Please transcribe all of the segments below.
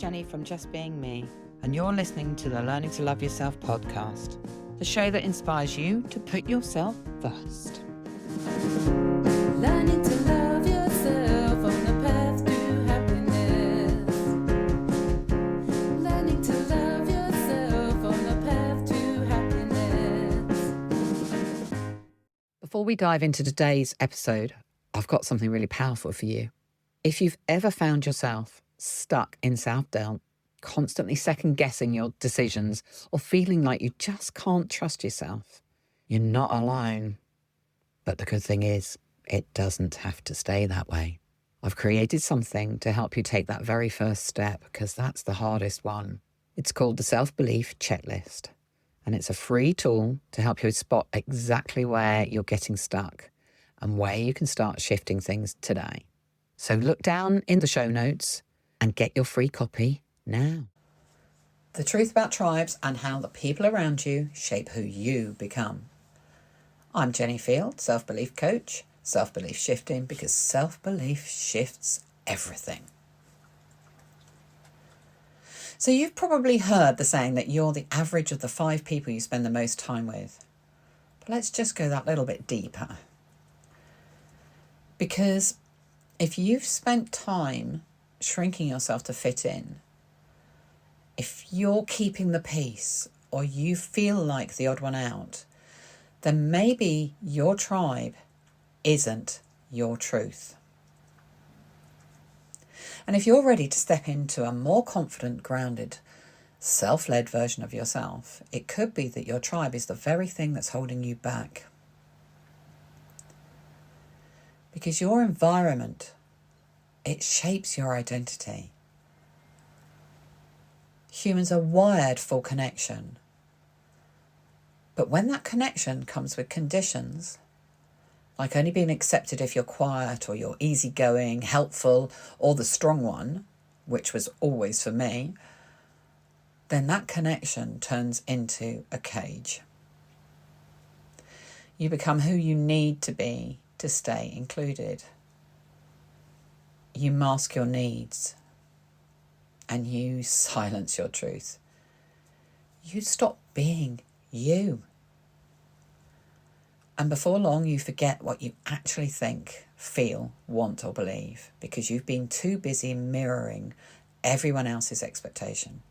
Jenny from Just Being Me, and you're listening to the Learning to Love Yourself podcast, the show that inspires you to put yourself first. Learning to love yourself on the path to happiness. Learning to love yourself on the path to happiness. Before we dive into today's episode, I've got something really powerful for you. If you've ever found yourself stuck in self-doubt, constantly second-guessing your decisions, or feeling like you just can't trust yourself, you're not alone. But the good thing is, it doesn't have to stay that way. I've created something to help you take that very first step, because that's the hardest one. It's called the Self-Belief Checklist, and it's a free tool to help you spot exactly where you're getting stuck and where you can start shifting things today. So look down in the show notes and get your free copy now. The truth about tribes and how the people around you shape who you become. I'm Jenny Field, self-belief coach, self-belief shifting, because self-belief shifts everything. So you've probably heard the saying that you're the average of the 5 people you spend the most time with. But let's just go that little bit deeper. Because if you've spent time shrinking yourself to fit in, if you're keeping the peace, or you feel like the odd one out, then maybe your tribe isn't your truth. And if you're ready to step into a more confident, grounded, self-led version of yourself, it could be that your tribe is the very thing that's holding you back. Because your environment, it shapes your identity. Humans are wired for connection. But when that connection comes with conditions, like only being accepted if you're quiet, or you're easygoing, helpful, or the strong one, which was always for me, then that connection turns into a cage. You become who you need to be to stay included. You mask your needs and you silence your truth. You stop being you. And before long, you forget what you actually think, feel, want, or believe, because you've been too busy mirroring everyone else's expectation.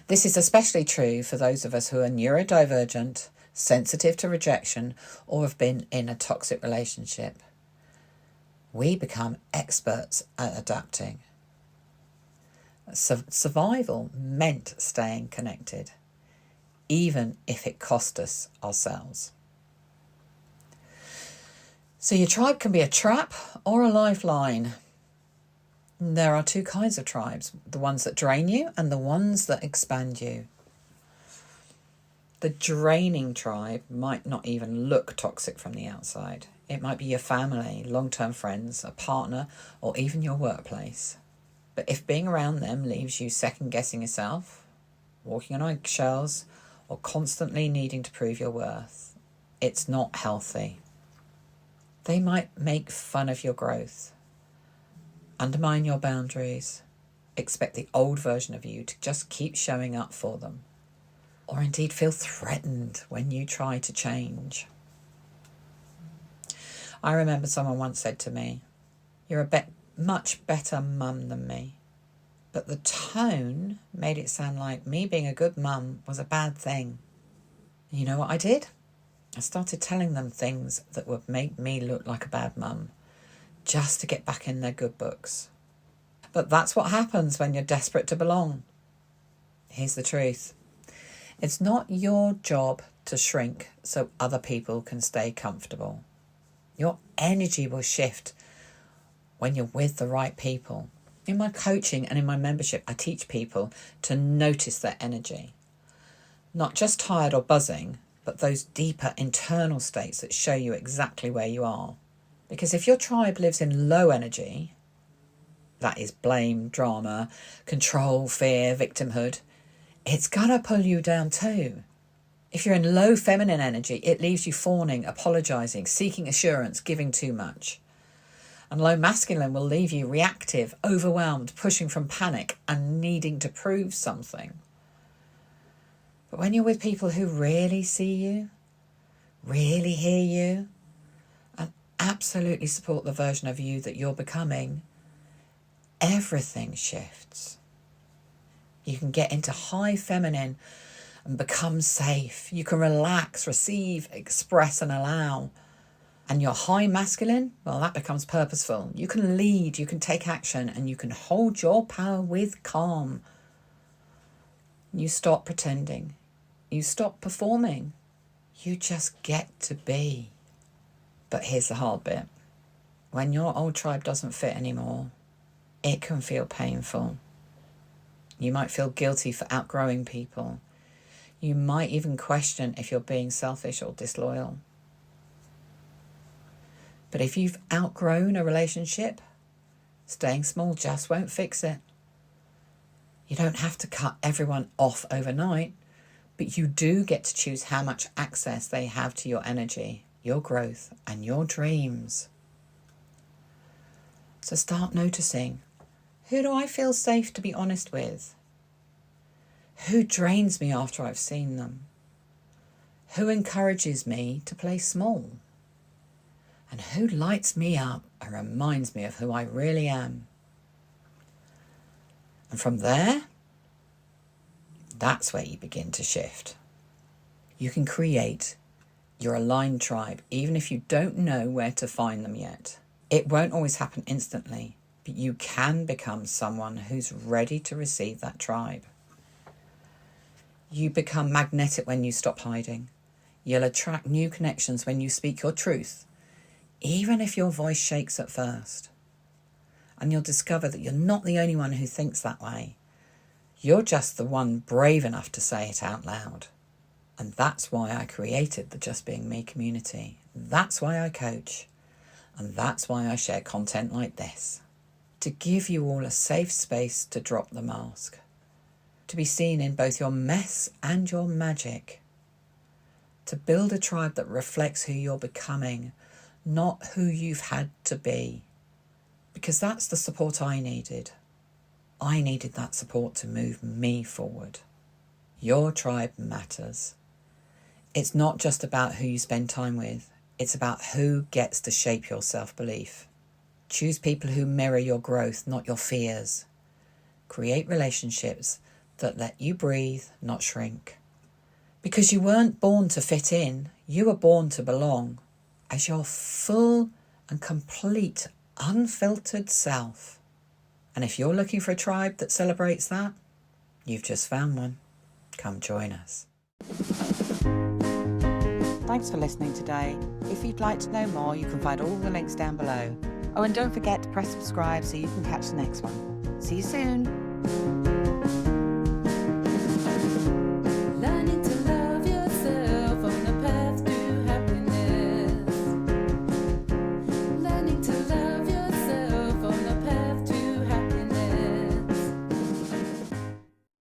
This is especially true for those of us who are neurodivergent, sensitive to rejection, or have been in a toxic relationship. We become experts at adapting. Survival meant staying connected, even if it cost us ourselves. So your tribe can be a trap or a lifeline. There are 2 kinds of tribes, the ones that drain you and the ones that expand you. The draining tribe might not even look toxic from the outside. It might be your family, long-term friends, a partner, or even your workplace. But if being around them leaves you second-guessing yourself, walking on eggshells, or constantly needing to prove your worth, it's not healthy. They might make fun of your growth, undermine your boundaries, expect the old version of you to just keep showing up for them, or indeed feel threatened when you try to change. I remember someone once said to me, "You're a much better mum than me." But the tone made it sound like me being a good mum was a bad thing. You know what I did? I started telling them things that would make me look like a bad mum, just to get back in their good books. But that's what happens when you're desperate to belong. Here's the truth. It's not your job to shrink so other people can stay comfortable. Your energy will shift when you're with the right people. In my coaching and in my membership, I teach people to notice their energy. Not just tired or buzzing, but those deeper internal states that show you exactly where you are. Because if your tribe lives in low energy, that is blame, drama, control, fear, victimhood, it's gonna pull you down too. If you're in low feminine energy, it leaves you fawning, apologising, seeking assurance, giving too much. And low masculine will leave you reactive, overwhelmed, pushing from panic and needing to prove something. But when you're with people who really see you, really hear you, and absolutely support the version of you that you're becoming, everything shifts. You can get into high feminine and become safe. You can relax, receive, express and allow. And your high masculine, well, that becomes purposeful. You can lead, you can take action, and you can hold your power with calm. You stop pretending. You stop performing. You just get to be. But here's the hard bit. When your old tribe doesn't fit anymore, it can feel painful. You might feel guilty for outgrowing people. You might even question if you're being selfish or disloyal. But if you've outgrown a relationship, staying small just won't fix it. You don't have to cut everyone off overnight, but you do get to choose how much access they have to your energy, your growth, and your dreams. So start noticing, who do I feel safe to be honest with? Who drains me after I've seen them? Who encourages me to play small? And who lights me up and reminds me of who I really am? And from there, that's where you begin to shift. You can create your aligned tribe, even if you don't know where to find them yet. It won't always happen instantly, but you can become someone who's ready to receive that tribe. You become magnetic when you stop hiding. You'll attract new connections when you speak your truth, even if your voice shakes at first. And you'll discover that you're not the only one who thinks that way. You're just the one brave enough to say it out loud. And that's why I created the Just Being Me community. That's why I coach. And that's why I share content like this. To give you all a safe space to drop the mask. To be seen in both your mess and your magic. To build a tribe that reflects who you're becoming, not who you've had to be. Because that's the support I needed. I needed that support to move me forward. Your tribe matters. It's not just about who you spend time with. It's about who gets to shape your self-belief. Choose people who mirror your growth, not your fears. Create relationships that let you breathe, not shrink. Because you weren't born to fit in, you were born to belong as your full and complete, unfiltered self. And if you're looking for a tribe that celebrates that, you've just found one. Come join us. Thanks for listening today. If you'd like to know more, you can find all the links down below. Oh, and don't forget to press subscribe so you can catch the next one. See you soon.